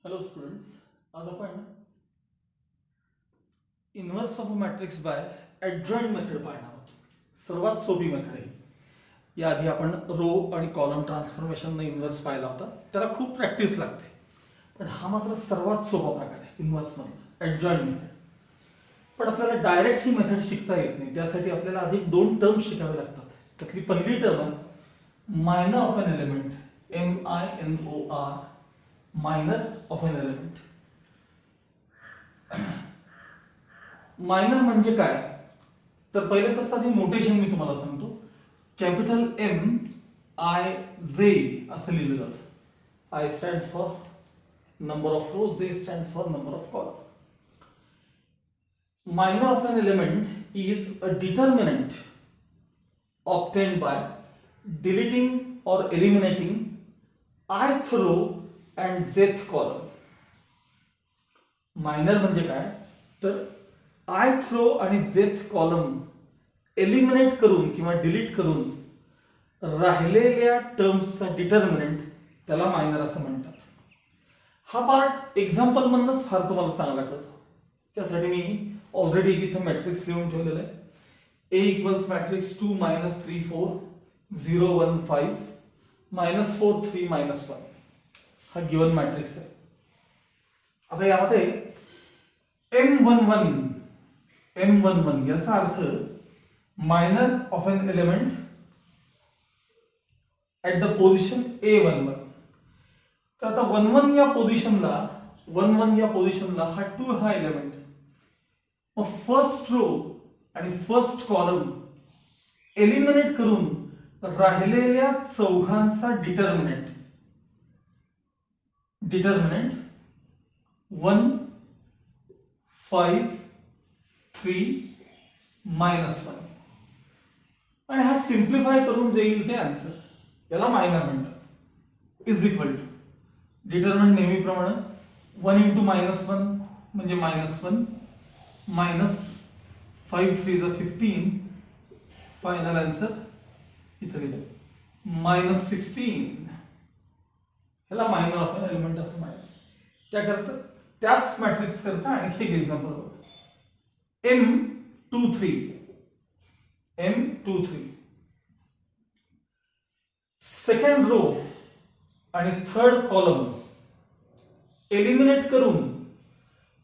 Hello students, आज आपण inverse of a matrix by adjoint method पाहणार आहोत. सर्वात सोपी मेथड आहे. याआधी आपण रो आणि कॉलम ट्रान्सफॉर्मेशन इन्व्हर्स पाहिला होता. त्याला खूप प्रॅक्टिस लागते, पण हा मात्र सर्वात सोपा प्रकार आहे इन्व्हर्समधला, ॲडजॉइंट मेथड. पण आपल्याला डायरेक्ट ही मेथड शिकता येत नाही. त्यासाठी आपल्याला आधी दोन टर्म्स शिकावे लागतात. त्यातली पहिली टर्म आहे minor of an element, MINOR, minor of an element. Minor म्हणजे काय, तर पहिले त्याचं आधी नोटेशन मी तुम्हाला सांगतो. कॅपिटल MIJ असं लिहिलं जातं. I stands for number of rows, J stands for number of columns. Minor of an element is a determinant obtained by deleting or eliminating ith row and jth column. Minor म्हणजे काय, तर ith row आणि jth column eliminate करून किंवा delete करून राहिलेल्या टर्म्सचा determinant त्याला minor असं म्हणतात. हा पार्ट एक्झाम्पल मधूनच फार तुम्हाला चांगला कळतो. त्यासाठी मी ऑलरेडी इथं मॅट्रिक्स लिहून ठेवलेलं आहे. A इक्वल्स मॅट्रिक्स 2 -3 4 0 1 5 -4 3 -1 हा गिवन मॅट्रिक्स आहे. आता यामध्ये M11 याचा अर्थ minor of an element at the position A11. तर आता 11 या पोझिशनला हा 2 हा एलिमेंट, मग फर्स्ट रो आणि फर्स्ट कॉलम एलिमिनेट करून राहिलेल्या चौघांचा डिटर्मिनंट 1 5 3 -1 आणि हा सिम्प्लिफाय करून जे येईल ते आन्सर, याला मायनर म्हणतात. इज इक्वल टू डिटर्मिनंट नेहमीप्रमाणे 1 × -1 म्हणजे -1 -5 3 15, फायनल आन्सर इथं लिहिलं -16. ह्याला मायनर ऑफ एन एलिमेंट असं म्हणायचं. त्याकरता त्याच मॅट्रिक्स करता आणखी एक एक्झाम्पल बघा. M23 सेकंड रो आणि थर्ड कॉलम एलिमिनेट करून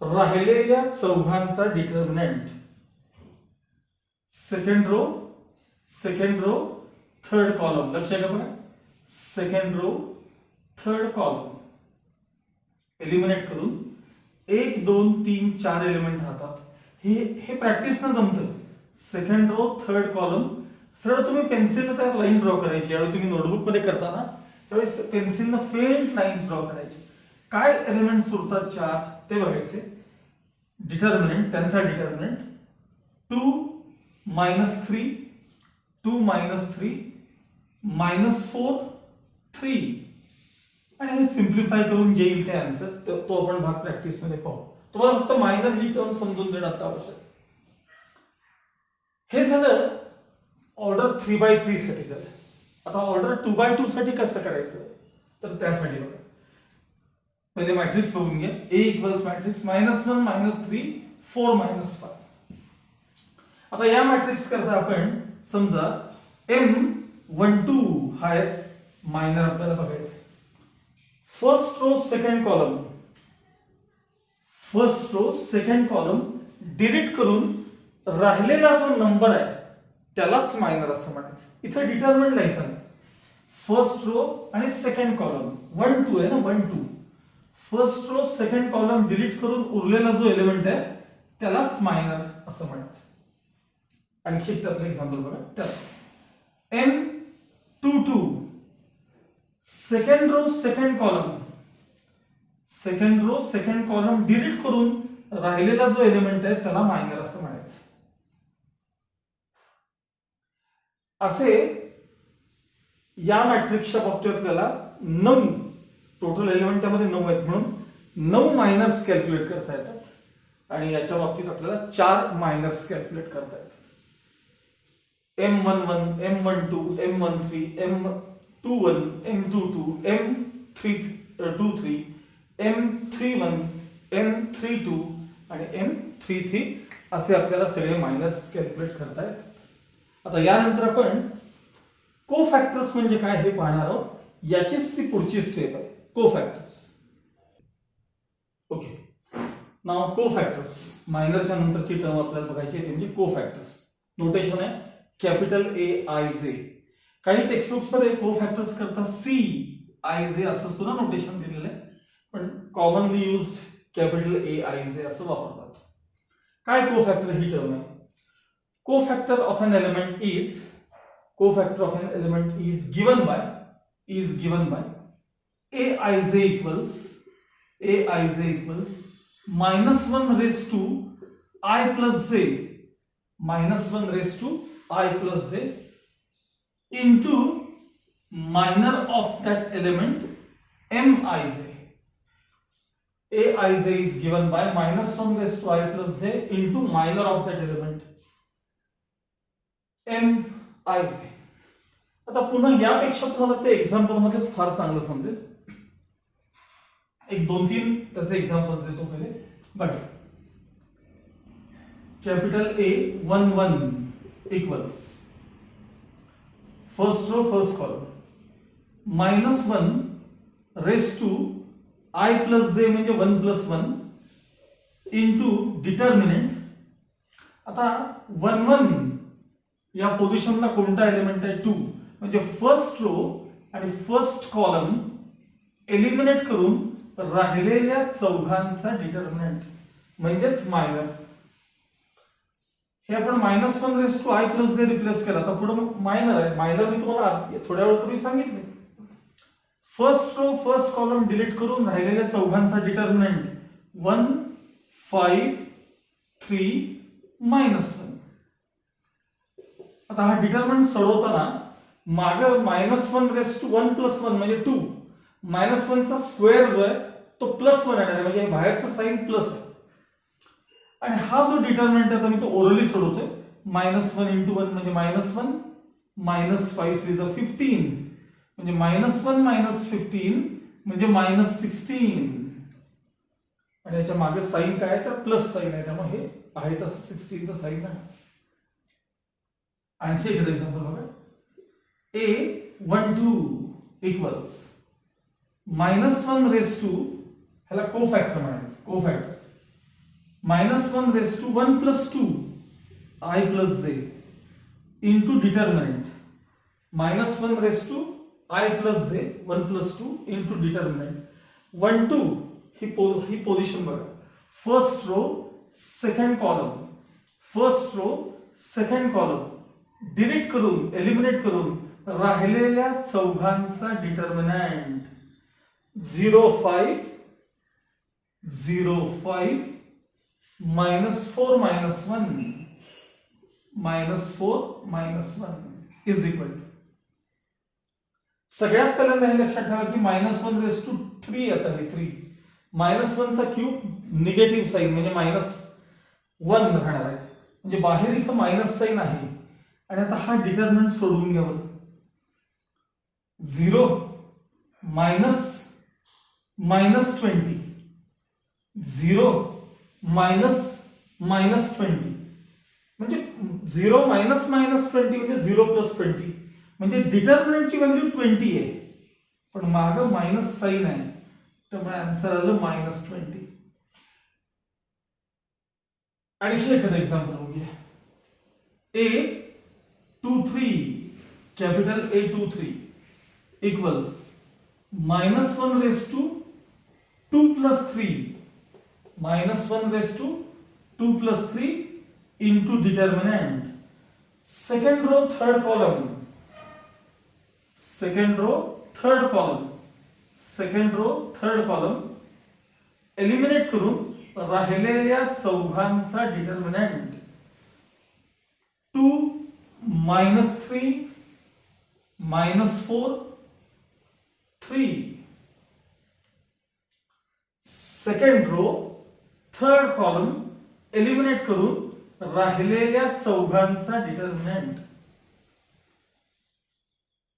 राहिलेल्या चौघांचा determinant. Second row third column, लक्षात घ्या बघा. Second row third column eliminate करून 1 2 3 4 एलिमेंट राहतात. हे प्रॅक्टिस न जमतं. सेकंड रो थर्ड कॉलम सरळ तुम्ही पेन्सिलनं त्या लाईन ड्रॉ करायची. यावेळी तुम्ही नोटबुक मध्ये करताना त्यावेळेस पेन्सिलनं फेंट लाईन्स ड्रॉ करायची. काय एलिमेंट्स उरतात 4 ते बघायचे. डिटर्मिनंट, त्यांचा डिटर्मिनंट 2 -3 2 -3 -4 3 आणि हे सिम्प्लिफाय करून जे येईल ते आन्सर, तो आपण भाग प्रॅक्टिस मध्ये पाहू. तुम्हाला फक्त मायनर ही टर्म समजून देणं आता आवश्यक. हे झालं ऑर्डर 3x3 साठी झालं. आता ऑर्डर 2x2 साठी कसं करायचं, तर त्यासाठी बघा पहिले मॅट्रिक्स बघून घ्या. A equals matrix -1 -3 4 -5. आता या मॅट्रिक्स करता आपण समजा M12 हा मायनर आपल्याला बघायचा. First row second column delete करून राहिलेला जो नंबर आहे त्यालाच मायनर असं म्हणायचं. इथे डिटर्मिनंट लिहायचं नाही. फर्स्ट रो आणि सेकंड कॉलम 1 2 आहे ना, 1 2. First row second column delete करून उरलेला जो एलिमेंट आहे त्यालाच मायनर असं म्हणायचं. आणखी एक त्यातलं एक्झाम्पल बघा. तर M22 second row second column delete करून राहिलेला जो एलिमेंट आहे त्याला मायनर असं म्हणायचं. असे या मॅट्रिक्सच्या बाबतीत आपल्याला 9 टोटल एलिमेंट त्यामध्ये 9 आहेत, म्हणून 9 मायनर्स कॅल्क्युलेट करता येतात. आणि याच्या बाबतीत आपल्याला 4 मायनर्स कॅल्क्युलेट करता येतात. M11 M12 M13 M21 M22 M23 M31, M32 आणि M33 असे आपल्याला सगळे मायनस कॅल्क्युलेट करता येतात. आता यानंतर आपण कोफॅक्टर्स म्हणजे काय हे पाहणार आहोत. याचीच ती पुढची स्टेप आहे, कोफॅक्टर्स. ओके, नाव कोफॅक्टर्स. मायनसच्या नंतरची टर्म आपल्याला बघायची आहे, म्हणजे कोफॅक्टर्स. नोटेशन आहे कॅपिटल AIJ. काही टेक्स्टबुक्स मध्ये कोफॅक्टर्स करता CIJ असं सुद्धा नोटेशन दिलेलं आहे, पण कॉमनली युज्ड कॅपिटल AIJ असं वापरतात. काय कोफॅक्टर ही टर्म आहे. Cofactor of an element is given by AIJ equals -1 raised to I plus j into minor of that element Mij. Aij is given by -1 raised to I plus j into minor of that element Mij. आता पुन्हा यापेक्षा तुम्हाला ते example मध्येच फार चांगलं समजेल. एक 2-3 त्याचे एक्झाम्पल्स देतो पहिले. बघा, capital A11 equals first row first column -1 raise to I plus j म्हणजे 1 plus 1 इंटू डिटर्मिनंट. आता 1 या पोझिशनला कोणता एलिमेंट आहे 2, म्हणजे फर्स्ट रो आणि फर्स्ट कॉलम एलिमिनेट करून राहिलेल्या चौघांचा डिटर्मिनंट म्हणजेच मायनर. हे आपण -1 raise to I plus j replace केला. आता पुढे मायनर आहे. मायनर मी तुम्हाला थोड्या वेळापूर्वी सांगितले. First row first column delete करून राहिलेल्या चौघांचा डिटर्मिनंट 1 5 3 -1. आता हा डिटर्मिनंट सोडवताना मागे -1 रेस टू 1 plus 1 म्हणजे 2, -1 चा स्क्वेअर जो आहे तो +1 येणार आहे, म्हणजे बाहेरचा साइन प्लस आहे. आणि हा जो डिटर्मिनंट आहे मी तो ओरली सोडवतोय. -1 into 1 म्हणजे -1, -5 3 15 म्हणजे -1 - 15 म्हणजे -16. आणि याच्या मागे साइन काय आहे तर प्लस साइन आहे, त्यामुळे हे आहे तसं 16 चं साइन आहे. आणखी एक एक्झाम्पल बघा. A12 इक्वल्स -1 रेस टू, ह्याला कोफॅक्टर म्हणायचं. Cofactor -1 raise to 1 plus 2 I plus j into determinant -1 raise to I plus j 1 plus 2 into determinant 1 2. ही पोझिशन बघा. First row second column delete करून एलिमिनेट करून राहिलेल्या चौघांचा डिटर्मिनंट 0 5 -4 -1 -4 -1 इज इक्वल. सगळ्यात पहिल्यांदा हे लक्षात ठेवा की -1 रेस टू 3 येतं. हे 3 -1 चा क्यूब निगेटिव्ह साइन म्हणजे -1 राहणार आहे, म्हणजे बाहेर इथं मायनस साइन आहे. आणि आता हा डिटर्मिनंट सोडवून घ्यावं. 0 -20 0 -20 म्हणजे 0 - -20 म्हणजे 0 + 20 म्हणजे डिटर्मिनंटची व्हॅल्यू 20 आहे, पण मागं मायनस साइन आहे, त्यामुळे आन्सर आलं -20. आणखी एखादं एक्झाम्पल बघूया. A23 capital A23 equals -1 raise to 2 plus 3 -1 raise to 2 plus 3 into determinant second row third column eliminate करून राहिलेल्या चौघांचा determinant 2 -3 -4 3. Second row third column eliminate करून राहिलेल्या चौघांचा डिटर्मिनंट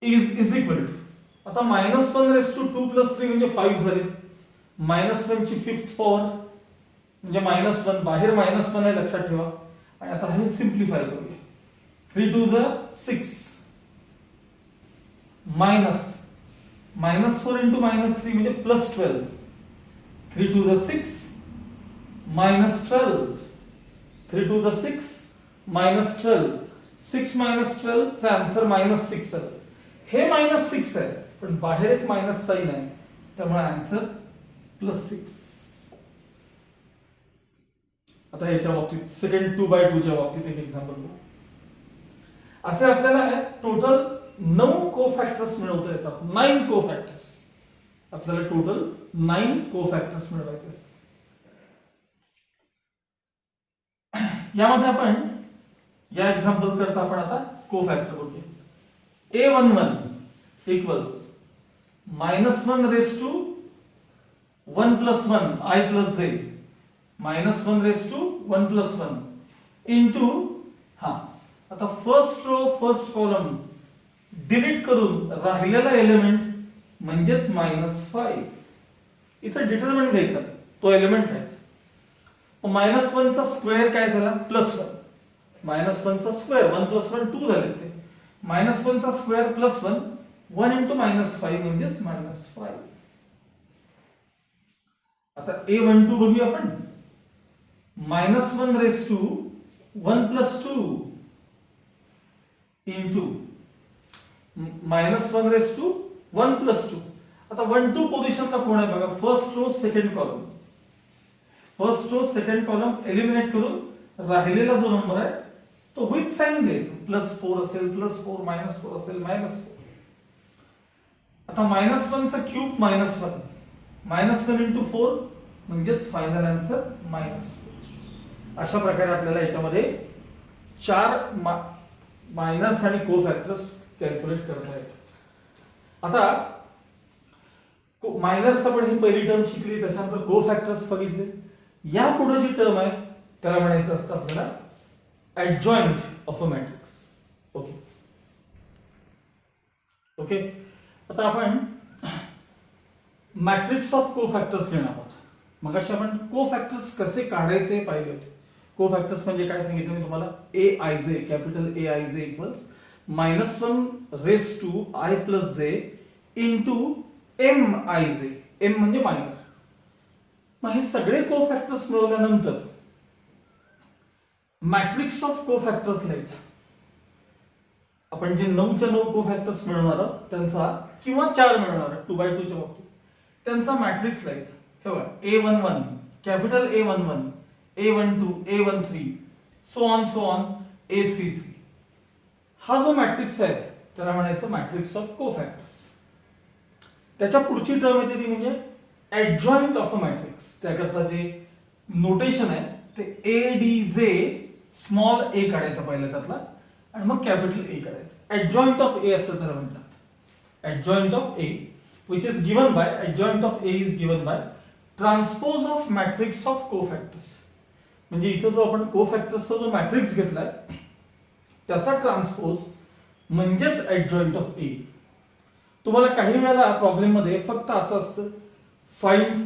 इज इक्वल टू. आता -1 रेस टू 2 plus 3 म्हणजे 5 झाले, -1 ची 5th पॉवर म्हणजे -1, बाहेर -1 आहे लक्षात ठेवा. आणि आता हे सिम्प्लिफाय करूया. 3 2 6 मायनस -4 इंटू -3 म्हणजे +12. 3 2 6 -12. 3 2 6 -12. 6 -12 चा आन्सर -6 आहे. हे -6 आहे पण बाहेर एक मायनस साइन आहे त्यामुळे आन्सर +6. आता याच्या बाबतीत सेकंड 2/2 च्या बाबतीत एक एक्झाम्पल बघू. असे आपल्याला टोटल 9 कोफॅक्टर्स मिळवता येतात. 9 कोफॅक्टर्स. आपल्याला टोटल 9 कोफॅक्टर्स मिळवायचे असतात. यामध्ये आपण या एक्झाम्पल करता आपण आता कोफॅक्टर बघूया. A11 equals -1 raised to 1 plus 1 I plus j -1 raised to 1 plus 1 into आता first row first column delete करून राहिलेला एलिमेंट म्हणजेच -5. इथे डिटरमिनंट घ्यायचा तो एलिमेंट घ्यायचा. -1 चा स्क्वेअर काय झाला +1. -1 चा स्क्वेअर 1 + 1 2 झाले ते. -1 चा स्क्वेअर +1 1 into -5 म्हणजेच -5. आता A12 बघूया आपण. -1 raised to 1 plus 2 into -1 raised to 1 plus 2. आता 1 2 पोझिशनला कोण आहे बघा. First row second column. First row second column eliminate करून राहिलेला जो नंबर आहे तो विथ साइन घ्यायचा. +4 असेल +4 -4 असेल -4. आता -1 चा क्यूब -1 -1 into 4 म्हणजेच फायनल आन्सर -4. अशा प्रकारे आपल्याला याच्यामध्ये 4 मायनस आणि कोफॅक्टर्स कॅल्क्युलेट करता येतात. आता मायनर्स आपण ही पहिली टर्म शिकली त्याच्यानंतर कोफॅक्टर्स बघितले. या पुढे जी टर्म आहे त्याला म्हणायचं असतं आपल्याला adjoint of a matrix. Okay okay. आता आपण मॅट्रिक्स ऑफ कोफॅक्टर्स घेणार आहोत. मगाशी आपण कोफॅक्टर्स कसे काढायचे पाहिले होते. कोफॅक्टर्स म्हणजे काय सांगितलं मी तुम्हाला. Aij capital Aij equals -1 raised to I plus j into Mij. M म्हणजे मायनर. मग हे सगळे कोफॅक्टर्स मिळवल्यानंतर मॅट्रिक्स ऑफ कोफॅक्टर्स लिहायचा. आपण जे 9 च्या 9 कोफॅक्टर्स मिळवणार आहोत त्यांचा किंवा 4 मिळवणार 2/2 च्या बाबतीत त्यांचा मॅट्रिक्स लिहायचा. हे बघा A11 capital A11 A12 A13 so on A33. हा जो मॅट्रिक्स आहे त्याला म्हणायचं मॅट्रिक्स ऑफ कोफॅक्टर्स. त्याच्या पुढची टर्म येते ती म्हणजे ऍडजॉइंट ऑफ अ मॅट्रिक्स. त्याकरता जे नोटेशन आहे ते ADJ स्मॉल a काढायचा पहिला त्यातला आणि मग कॅपिटल A काढायचा. ऍडजॉइंट ऑफ A असं त्याला म्हणतात. Adjoint of A which is given by adjoint of A is given by transpose of matrix of cofactors. म्हणजे इथे जो आपण कोफॅक्टर्सचा जो मॅट्रिक्स घेतलाय त्याचा ट्रान्सपोज म्हणजेच ऍडजॉइंट ऑफ A. तुम्हाला काही वेळेला प्रॉब्लेम मध्ये फक्त असं असतं find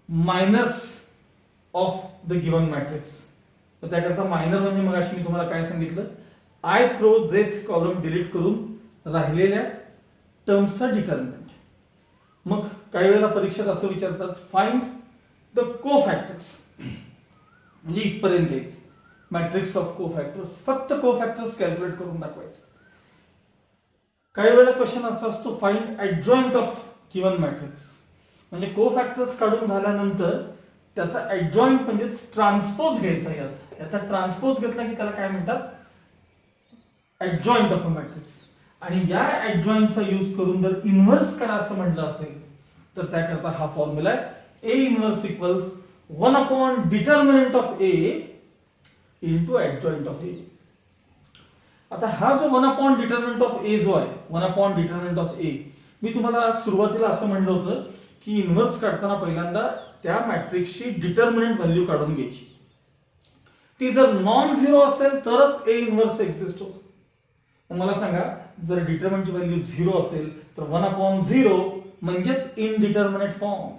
minors of the given matrix. तर त्याकरता मायनर म्हणजे मग मी तुम्हाला काय सांगितलं ith row jth column delete करून राहिलेल्या टर्म्सचा डिटर्मिनंट. मग काही वेळेला परीक्षेत असं विचारतात फाइंड द कोफॅक्टर्स म्हणजे इथपर्यंत यायचं. मॅट्रिक्स ऑफ कोफॅक्टर्स फक्त कोफॅक्टर्स कॅल्क्युलेट करून दाखवायचं. काही वेळेला क्वेश्चन असा असतो find adjoint of given matrix म्हणजे कोफॅक्टर्स काढून झाल्यानंतर त्याचा ऍडजॉइंट म्हणजे ट्रान्सपोज घ्यायचा. याचा ट्रान्सपोज घेतला की त्याला काय म्हणतात ऍडजॉइंट ऑफ अ मॅट्रिक्स. आणि या ऍडजॉइंटचा यूज करून जर इन्व्हर्स करा असं म्हटलं असेल तर त्याकरता हा फॉर्म्युला आहे A inverse equals 1 determinant of A into adjoint of A. आता हा जो 1 डिटर्मिनंट ऑफ A जो आहे 1 डिटर्मिनंट ऑफ A मी तुम्हाला सुरुवातीला असं म्हणलं होतं की इन्व्हर्स काढताना पहिल्यांदा त्या मॅट्रिक्सची डिटर्मिनंट व्हॅल्यू काढून घ्यायची. ती जर नॉन झिरो असेल तरच A इन्व्हर्स एक्झिस्ट होतो. मला सांगा जर डिटर्मिनंटची व्हॅल्यू 0 असेल तर 1/0 म्हणजेच इनडिटर्मिनेट फॉर्म.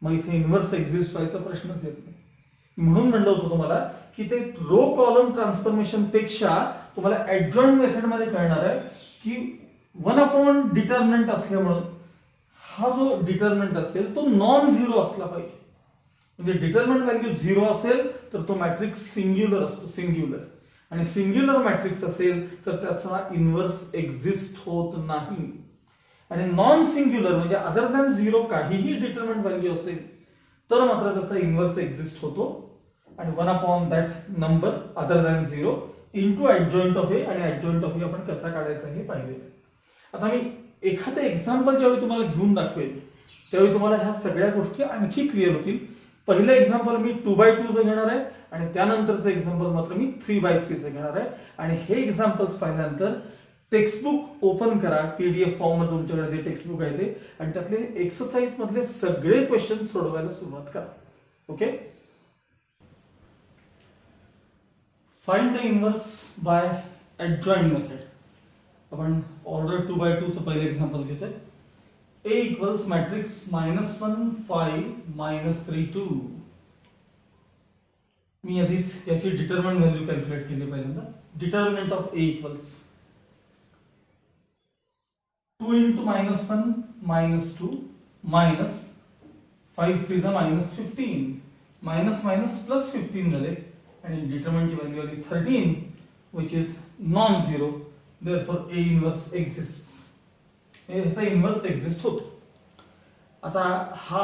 मग इथे इन्व्हर्स एक्झिस्ट व्हायचा प्रश्नच येत नाही. म्हणून म्हणलं होतं तुम्हाला की ते रो कॉलम ट्रान्सफॉर्मेशन पेक्षा तुम्हाला ऍडजॉइंट मेथड मध्ये कळणार आहे की 1 डिटर्मिनंट असल्यामुळे हा जो डिटर्मिनंट असेल तो नॉन झिरो असला पाहिजे. म्हणजे डिटर्मिनंट व्हॅल्यू 0 असेल तर तो मॅट्रिक्स सिंग्युलर असतो, सिंग्युलर. आणि सिंग्युलर मॅट्रिक्स असेल तर त्याचा इन्व्हर्स एक्झिस्ट होत नाही. आणि नॉन सिंग्युलर म्हणजे अदर दॅन 0 काहीही डिटर्मिनंट व्हॅल्यू असेल तर मात्र त्याचा इन्व्हर्स एक्झिस्ट होतो. आणि 1 number other than 0 into adjoint of A. आणि ऍडजॉइंट ऑफ ए आपण कसा काढायचा हे पाहिजे. आता मी एखादं एक्झाम्पल ज्यावेळी तुम्हाला घेऊन दाखवेल त्यावेळी तुम्हाला ह्या सगळ्या गोष्टी आणखी क्लिअर होतील. पहिलं एक्झाम्पल मी 2x2 चं घेणार आहे आणि त्यानंतरचं एक्झाम्पल मात्र मी 3x3 चं घेणार आहे. आणि हे एक्झाम्पल्स पाहिल्यानंतर टेक्स्टबुक ओपन करा, पीडीएफ फॉर्म मध्ये तुमच्याकडे जे टेक्स्टबुक आहे ते, आणि त्यातले एक्सरसाइज मधले सगळे क्वेश्चन सोडवायला सुरुवात करा. Okay. Find the inverse by adjoint method. आपण ऑर्डर 2x2 चं पहिलं एक्झाम्पल घेतोय. A equals matrix -1 5 -3 2. मी आधीच याची डिटर्मिनंट व्हॅल्यू कॅल्क्युलेट केली पहिल्यांदा. Determinant of A equals 2 into -1 -2 minus 5 3 -15 minus plus 15 झाले आणि डिटर्मिनंटची व्हॅल्यू आली 13 which is non-zero. Therefore A inverse exists. ह्याचा इन्व्हर्स एक्झिस्ट होतो. आता हा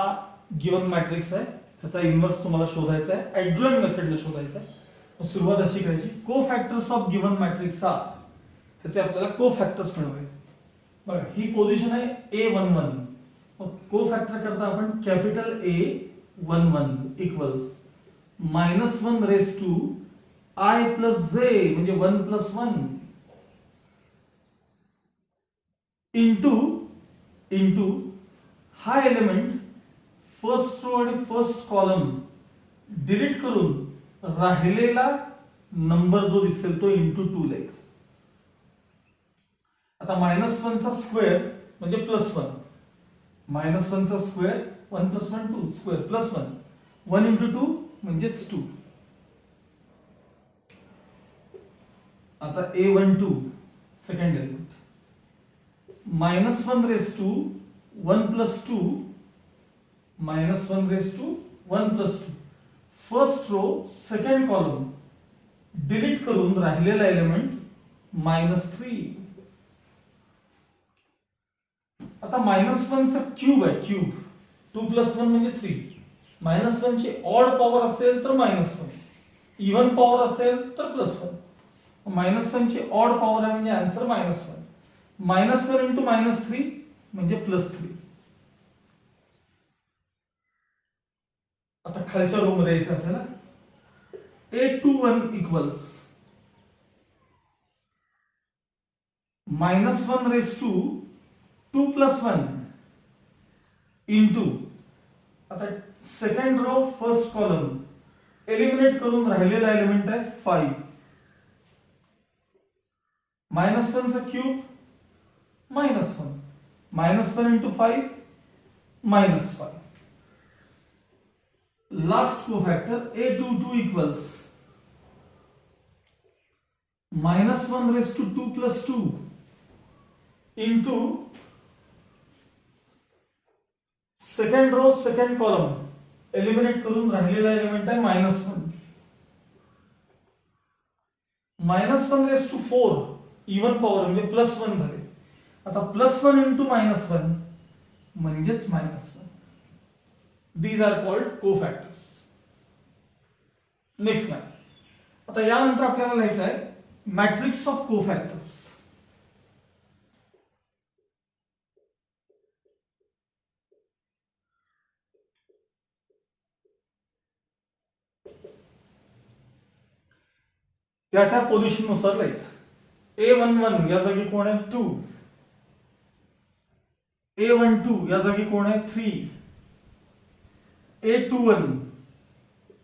गिवन मॅट्रिक्स आहे, ह्याचा इन्व्हर्स तुम्हाला शोधायचा आहे, ऍडजॉइंट मेथडने शोधायचा आहे. सुरुवात अशी करायची, कोफॅक्टर्स ऑफ गिवन मॅट्रिक्स हा, ह्याचे आपल्याला कोफॅक्टर्स मिळवायचे. बघा ही पोझिशन आहे A11. मग कोफॅक्टर करता आपण capital A11 equals -1 raise to I plus J म्हणजे 1 प्लस 1 इंटू हा एलिमेंट फर्स्ट रो आणि फर्स्ट कॉलम डिलीट करून राहिलेला नंबर जो दिसेल तो इंटू 2 लिहायचा. आता -1 चा स्क्वेअर म्हणजे +1. -1 चा स्क्वेअर 1 + 1 2 स्क्वेअर +1 1 इंटू 2 म्हणजेच 2. आता A12 second element -1 raise to 1 + 2 -1 raise to 1 + 2 first row second column delete करून राहिलेला एलिमेंट -3. आता -1 चा क्यूब आहे, क्यूब 2 + 1 म्हणजे 3. -1 ची ऑड पॉवर असेल तर -1, इव्हन पॉवर असेल तर +1. -1 ची ऑड पॉवर आहे म्हणजे आन्सर -1. -1 इंटू -3 म्हणजे +3. आता खालच्या रो मध्ये यायचं आपल्याला. A21 equals -1 raise to 2 + 1 into, आता second row first column eliminate करून राहिलेला एलिमेंट आहे 5. -1 चा cube -1 -1 into 5 -5. Last cofactor A22 equals -1 raise to 2 + 2 into second row second column eliminate करून राहिलेला एलिमेंट आहे -1. -1 रेस टू 4 इव्हन पॉवर म्हणजे +1 झाले. आता +1 इंटू -1 म्हणजेच -1. These are called cofactors. Next line. आता यानंतर आपल्याला लिहायचं आहे मॅट्रिक्स ऑफ कोफॅक्टर्स. त्या पोझिशन नुसार लिहायचं. A11 या जागी कोण आहे 2. A12 या जागी कोण आहे 3. A21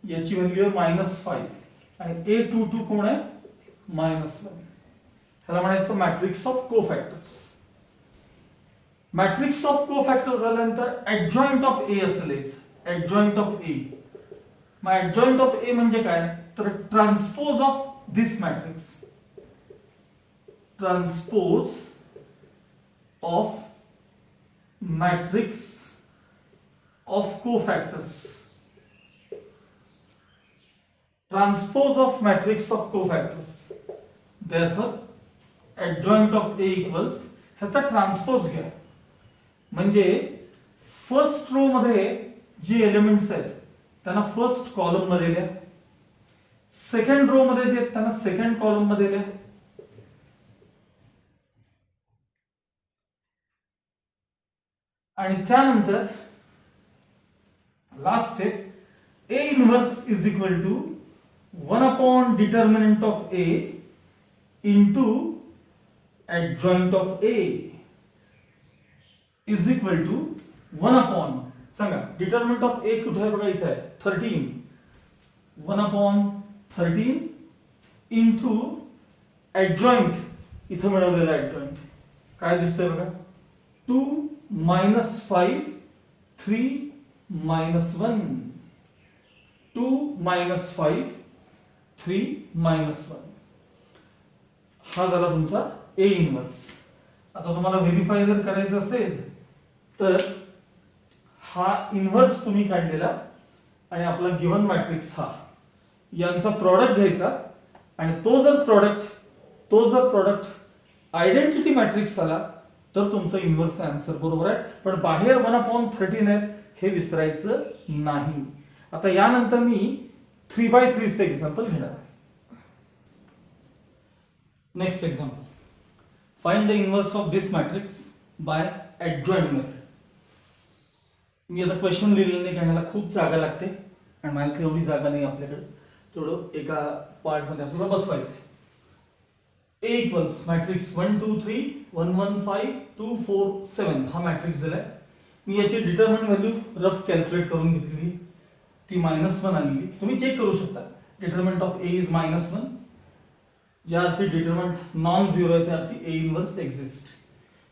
याची व्हॅल्यू आहे -5 आणि A22 कोण आहे -1. ह्याला म्हणायचं matrix of cofactors. Matrix of cofactors झाल्यानंतर ऍडजॉइंट ऑफ A असेल. Adjoint of A. मग ऍडजॉइंट ऑफ ए म्हणजे काय, तर transpose of this matrix, transpose of matrix of cofactors, transpose of matrix of cofactors. Therefore adjoint of A equals, ह्याचा transpose घ्या, म्हणजे first row मध्ये G elements आहेत त्यांना फर्स्ट कॉलम मध्ये लिहा, सेकंड रो मध्ये जे आहेत त्यांना सेकंड कॉलम मध्ये लिहा, आणि त्यानंतर last step, A inverse is equal to 1 upon determinant of A into adjoint of A is equal to 1 upon, सांगा डिटर्मिनंट ऑफ A कुठे आहे बघा, इथे आहे 13, 1 अपॉन 13 इंटू ऍडजॉइंट, इथे मिळवलेला ऍडजॉइंट काय दिसतंय बघा, 2 minus 5 3 minus 1, 2 minus 5 3 minus 1. हा झाला तुमचा A इनवर्स. आता तुम्हाला व्हेरीफाय जर करायचं असेल तर हा इनवर्स तुम्ही काढलेला आणि आपला गिवन मॅट्रिक्स हा, यांचा प्रॉडक्ट घ्यायचा, आणि तो जर प्रॉडक्ट आयडेंटिटी मॅट्रिक्स आला तर तुमचं इनवर्स आन्सर बरोबर आहे. पण बाहेर 1/13 आहे हे विसरायचं नाही. आता यानंतर मी 3/3 चे एक्झाम्पल घेणार आहे. Next example, find the inverse of this matrix by adjoint method. मी आता क्वेश्चन लिहिलेलं नाही, कारण खूप जागा लागते आणि मला तेवढी जागा नाही आपल्याकडे, थोडं एका पार्ट मध्ये आपल्याला बसवायचं आहे. A इक्वल्स मॅट्रिक्स 1 2 3 1 1 5 2 4 7 हा मॅट्रिक्स दिलाय. मी याची डिटरमिनंट व्हॅल्यू रफ कॅल्क्युलेट करून घेतली, ती -1 आलेली. तुम्ही चेक करू शकता, डिटरमिनंट ऑफ A इज -1, ज्या अर्थी डिटरमिनंट नॉन झिरो आहे त्या अर्थी A इनवर्स एक्झिस्ट.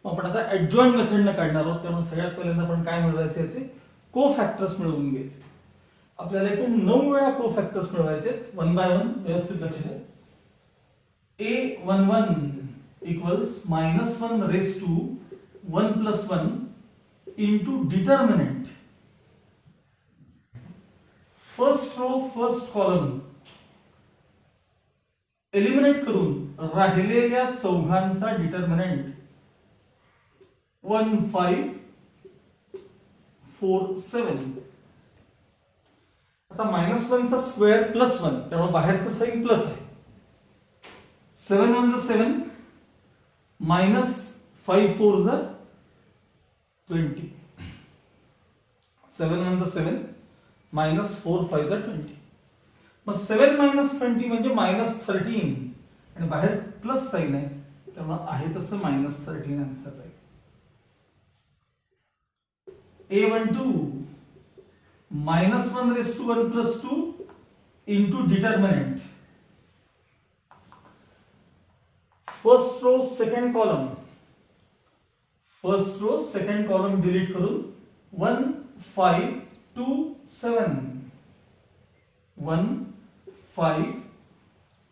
आपण आता ऍडजॉइंट मेथडने काढणार आहोत, त्यामुळे सगळ्यात पहिल्यांदा आपण काय मिळवायचे, याचे कोफॅक्टर्स मिळवून घ्यायचे. आपल्याला एकूण 9 वेळा कोफॅक्टर्स मिळवायचे, 1 बाय 1 व्यवस्थित लक्ष द्या. A11 equals -1 raised to 1 plus 1 into determinant. First row, first column eliminate करून राहिलेल्या चौघांचा डिटर्मिनंट 1 5 4 7. आता -1 चा स्क्वेअर +1, त्यामुळे बाहेरचं साइन प्लस आहे. 7 1 is 7, -5 4 is 20. 7 1 is 7, -4 5 is 20. मग 7 - 20 म्हणजे -13, आणि बाहेर प्लस साइन आहे, त्यामुळे आहे तसं -13 आन्सर आहे. A12 -1 raised to 1 plus 2 into determinant. First row second column, first row second column delete करून 1 5 2 7, 1 5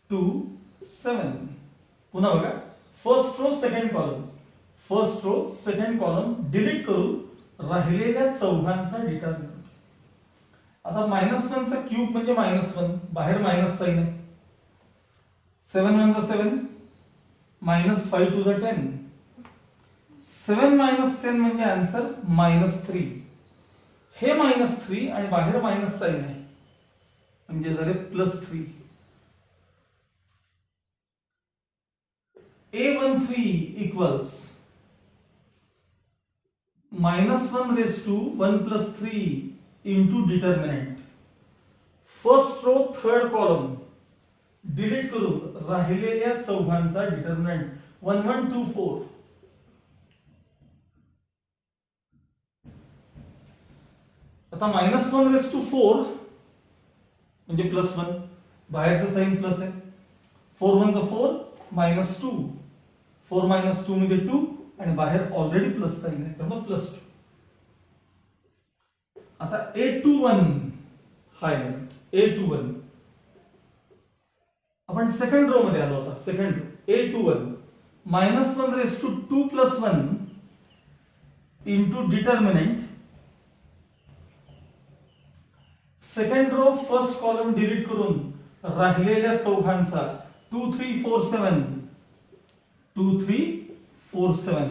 2 7. पुन्हा बघा, first row second column, first row second column delete करून राहिलेल्या चौघांचा डिटरमिनंट. आता -1 चा क्यूब म्हणजे -1, बाहेर मायनस साइन आहे. 7 1 is 7, -5 2 is 10. 7 - 10 म्हणजे आन्सर -3. हे -3 आणि बाहेर मायनस साइन आहे, म्हणजे झाले +3. A13 equals -1 raised to 1 plus 3 into determinant. First row third column delete करून राहिलेल्या चौघांचा डिटर्मिनंट 1 1 2 4. आता -1 raised to 4 म्हणजे +1, बाहेरचं साइन प्लस आहे. 4 1 is 4, -2, 4 - 2 म्हणजे 2, आणि बाहेर ऑलरेडी प्लस साइन आहे, त्यामुळे +2. आता A21 हा एलिमेंट A21 आपण सेकंड रो मध्ये आलो होता. Second row A21 -1 * 2 + 1 into determinant. Second row first column delete करून राहिलेल्या चौघांचा 2 3 4 7 2 3 4 7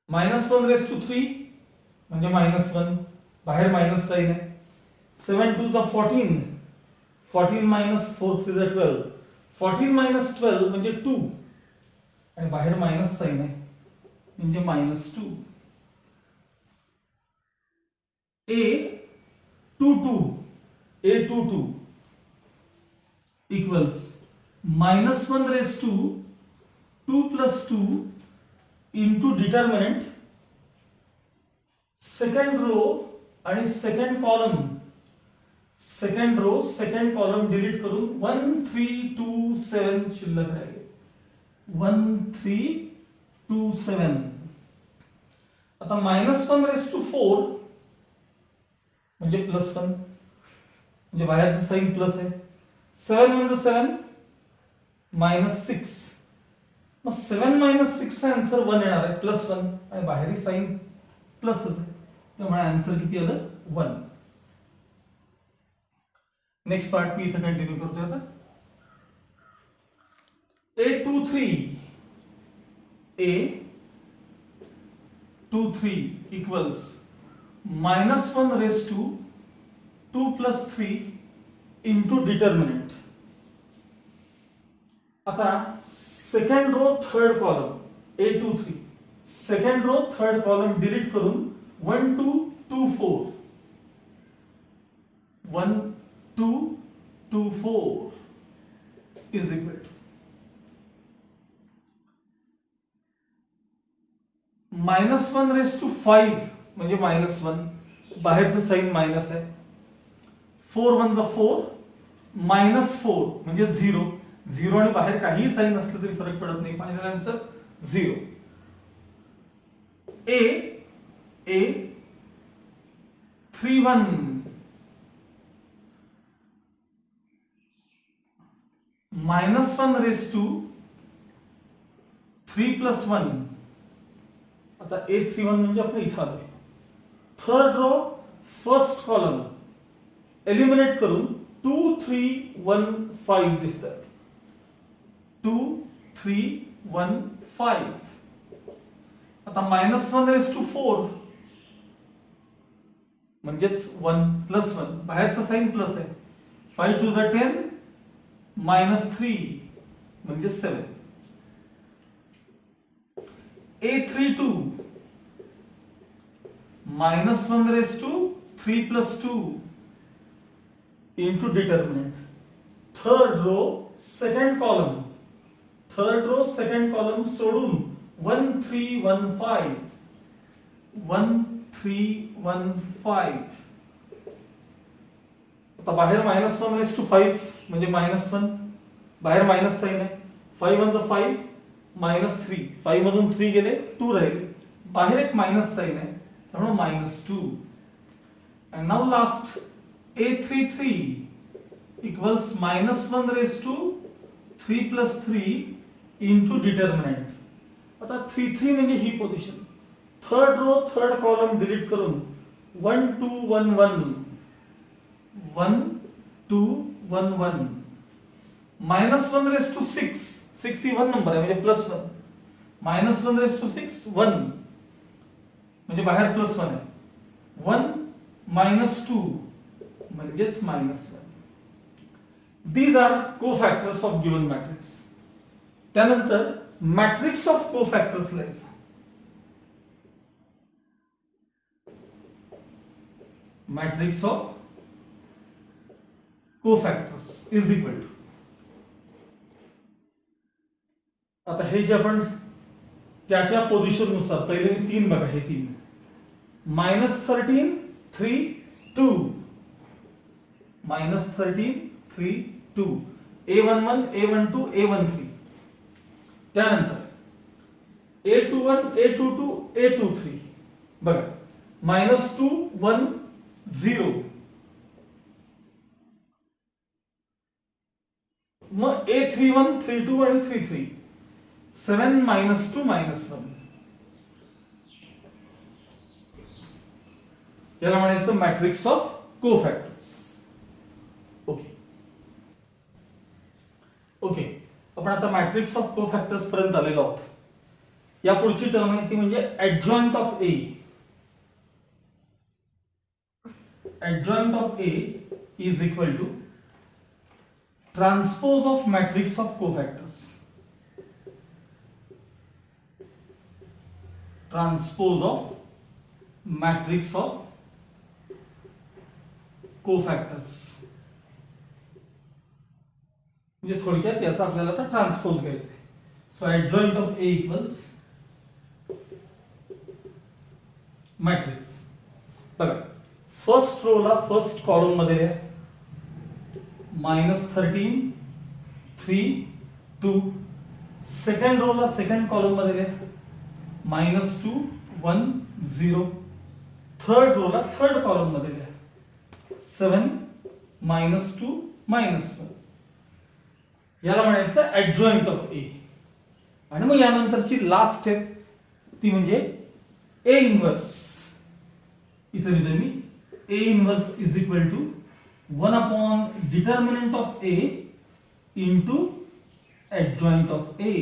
-1 * 3 म्हणजे -1 बाहेर मायनस साइन आहे. 7 2 = 14 14 - 4 3 = 12 14 - 12 म्हणजे 2 आणि बाहेर मायनस साइन आहे म्हणजे -2. A22 equals -1 * 2 + 2 into determinant. Second row आणि सेकंड कॉलम डिलीट करून 1 3 2 7 शिल्लक राहिले. 1 3 2 7 आता -1 * 4 म्हणजे +1 म्हणजे बाहेरचं साइन प्लस आहे. 7 * 7 -6 मग 7 - 6 चा आन्सर 1 येणार आहे +1 आणि बाहेरही साइन प्लसच आहे त्यामुळे आन्सर किती आलं 1. नेक्स्ट पार्ट मी इथे कंटिन्यू करतोय आता. A23 equals -1 * 2 + 3 into determinant. आता second row third column A23 second row third column delete करून 1 2 2 4 1 2 2 4 is equal to -1 * 5 म्हणजे -1 बाहेरचं साइन मायनस आहे. 4 1 = 4 -4 म्हणजे 0 0 आणि बाहेर काहीही साइन नसलं तरी फरक पडत नाही. Final answer 0. A 31 -1 * 3 + 1 आता A31 म्हणजे आपलं इथं आलं. Third row first column eliminate करून 2 3 1 5 दिसतात. 2 3 1 5 आता -1 * 4 म्हणजेच 1 + 1 बाहेरचं साइन प्लस आहे. 5 2 = 10 -3 म्हणजे 7. A32 -1 * 3 + 2 into determinant. Third row second column सोडून 1 3 1 5 1 3 1 5 आता बाहेर -1 * 5 म्हणजे -1 बाहेर मायनस साइन आहे. 5 1 = 5 -3 5 मधून 3 गेले 2 राहिले बाहेर एक मायनस साइन आहे त्यामुळे -2. and now last A33 equals -1 * 3 + 3 into determinant. आता 3 3 म्हणजे ही position. Third row third column delete करून 1 2 1 1 1 2 1 1 -1 * 6 6 ही 1 नंबर आहे म्हणजे +1 -1 * 6 1 म्हणजे बाहेर +1 आहे. 1 -2 म्हणजेच -1. These are cofactors of given matrix. त्यानंतर मॅट्रिक्स ऑफ कोफॅक्टर्स लिहायचा. Matrix of cofactors is equal to आता हे जे आपण त्या पोझिशन नुसार पहिले 3 बघा हे 3 -13 3 2 -13 3 2 A11 A12 A13 त्यानंतर A21 A22 A23 बघा -2 1 0, मग A31 32 आणि 33, 7 -2 -1, याला म्हणायचं मॅट्रिक्स ऑफ कोफॅक्टर्स. ओके ओके, आपण आता मॅट्रिक्स ऑफ कोफॅक्टर्स पर्यंत आलेलो आहोत. या पुढची टर्म आहे ती म्हणजे adjoint of A. Adjoint of A is equal to transpose of matrix of cofactors. Transpose of matrix of cofactors. म्हणजे थोडक्यात याचा आपल्याला आता ट्रान्सपोज घ्यायचा आहे. So adjoint of A equals matrix. बघा फर्स्ट रो ला फर्स्ट कॉलम मध्ये लिहा -13 3 2. सेकंड रो ला सेकंड कॉलम मध्ये लिहा -2 1 0. थर्ड रो ला थर्ड कॉलम मध्ये लिहा 7 -2 -1. याला म्हणायचं ऍडजॉइंट ऑफ ए. आणि मग यानंतरची लास्ट स्टेप ती म्हणजे ए इन्व्हर्स. इथे लिहितो मी A inverse is equal to 1 determinant of A into adjoint of A.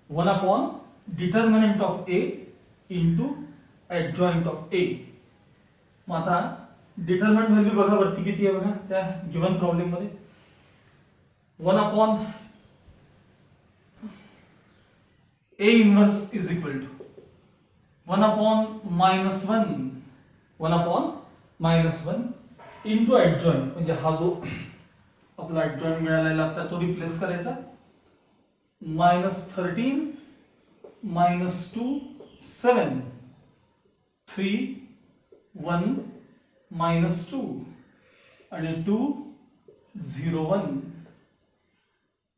1 determinant of A into adjoint of A. मग आता डिटर्मिनंट व्हॅल्यू बघा वरती किती आहे बघा त्या गिवन प्रॉब्लेम मध्ये. 1 A inverse is equal to 1 into adjoint. म्हणजे हा जो आपला adjoint मिळालेला आता तो रिप्लेस करायचा. -13 -2 7 3 1 -2 आणि 2 0 1.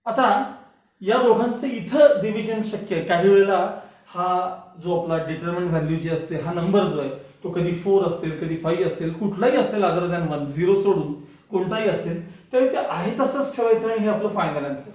आता या दोघांचं इथं डिव्हिजन शक्य आहे. काही वेळेला हा जो आपला डिटरमिनंट व्हॅल्यू जी असते हा नंबर जो आहे तो कधी 4 असेल कधी 5 असेल कुठलाही असेल अदर दॅन 1 0 सोडून कोणताही असेल तर ते आहे तसंच ठेवायचं आणि हे आपलं फायनल आन्सर.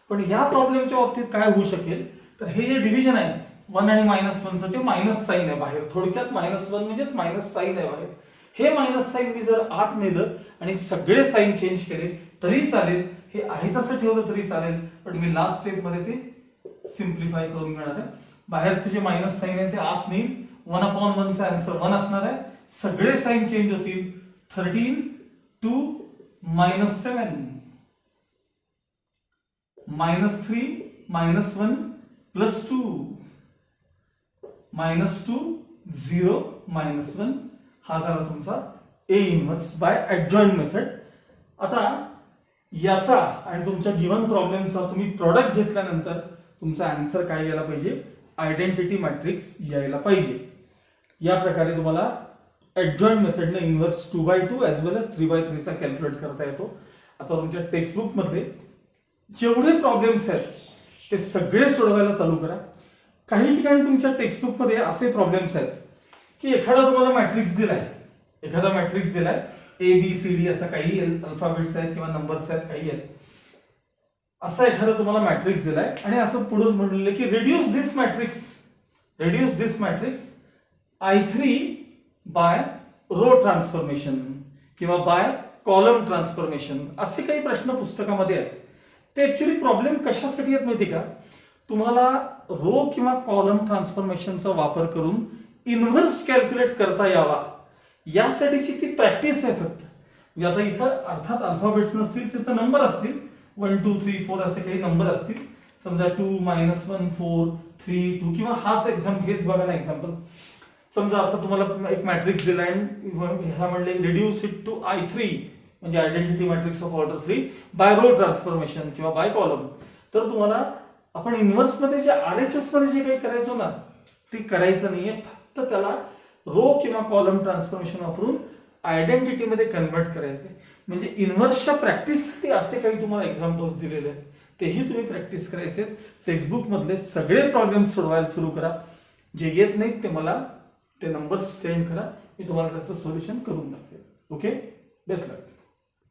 पण या प्रॉब्लेमच्या बाबतीत काय होऊ शकेल तर हे जे डिव्हिजन आहे 1 आणि -1चं ते मायनस साइन आहे बाहेर. थोडक्यात -1 म्हणजेच मायनस साइन आहे बाहेर. हे मायनस साइन मी जर आत नेलं आणि सगळे साइन चेंज केले तरी चालेल. हे आहे तसं ठेवलं तरी चालेल. पण मी लास्ट स्टेप मध्ये ते सिम्प्लिफाय करून घेणार आहे. बाहेरचे जे मायनस साइन आहे ते आत नेईल. 1/1 चा आन्सर 1 असणार आहे. सगळे साइन चेंज होतील. 13 2 -7 -3 -1 +2 -2 0 -1. हा झाला तुमचा ए इन्व्हर्स बाय ऍडजॉइंट मेथड. आता याचा आणि तुमच्या गिवन प्रॉब्लेमचा तुम्ही प्रॉडक्ट घेतल्यानंतर तुमचा आन्सर काय यायला पाहिजे आयडेंटिटी मॅट्रिक्स यायला पाहिजे. या प्रकारे तुम्हाला ऍडजॉइंट मेथडने इन्व्हर्स 2/2 ॲज वेल एज 3/3 चा कॅल्क्युलेट करता येतो. आता तुमच्या टेक्स्टबुक मध्ये जेवढे प्रॉब्लेम्स आहेत ते सगळे सोडवायला चालू करा. काही ठिकाणी तुमच्या टेक्स्टबुक मध्ये असे प्रॉब्लेम्स आहेत की एखादा तुम्हाला मॅट्रिक्स दिलाय, एखादा मॅट्रिक्स दिलाय ABCD असं काही अल्फाबेट्स आहेत किंवा नंबर्स आहेत काही आहेत, असा एखादा तुम्हाला मॅट्रिक्स दिलाय आणि असं पुढे म्हणलेलं की reduce this matrix I3 by row transformation किंवा बाय कॉलम ट्रान्सफॉर्मेशन असे काही प्रश्न पुस्तकामध्ये आहेत. ते ऍक्च्युअली प्रॉब्लेम कशासाठी आहेत माहिती का, तुम्हाला रो किंवा कॉलम ट्रान्सफॉर्मेशनचा वापर करून इन्व्हर्स कॅल्क्युलेट करता यावा यासाठीची ती प्रॅक्टिस आहे फक्त. म्हणजे आता इथं अर्थात अल्फाबेट्स नसतील तिथं नंबर असतील 1 2 3 4 असे काही नंबर असतील. समजा 2 -1 4 3 2 किंवा हाच एक्झाम्पल हेच बघा ना एक्झाम्पल. समजा असं तुम्हाला एक मॅट्रिक्स दिला आणि ह्या म्हणले रिड्यूस इट टू I3 म्हणजे identity matrix of order 3 by row transformation किंवा बाय कॉलम. तर तुम्हाला आपण इन्व्हर्स मध्ये जे RHS मध्ये जे काही करायचो ना ते करायचं नाहीये. फक्त त्याला रो किंवा कॉलम ट्रान्सफॉर्मेशन वापरून आयडेंटिटी मध्ये कन्वर्ट करायचे. म्हणजे इन्व्हर्सच्या प्रॅक्टिससाठी असे काही तुम्हाला एक्झाम्पल्स दिलेले आहेत तेही तुम्ही प्रॅक्टिस करायचे. टेक्स्टबुक मधले सगळे प्रॉब्लेम सोडवायला सुरू करा. जे येत नाहीत ते मला ते नंबर सेंड करा, मी तुम्हाला त्याचं सोल्युशन करून टाकते. ओके, बेस्ट लक.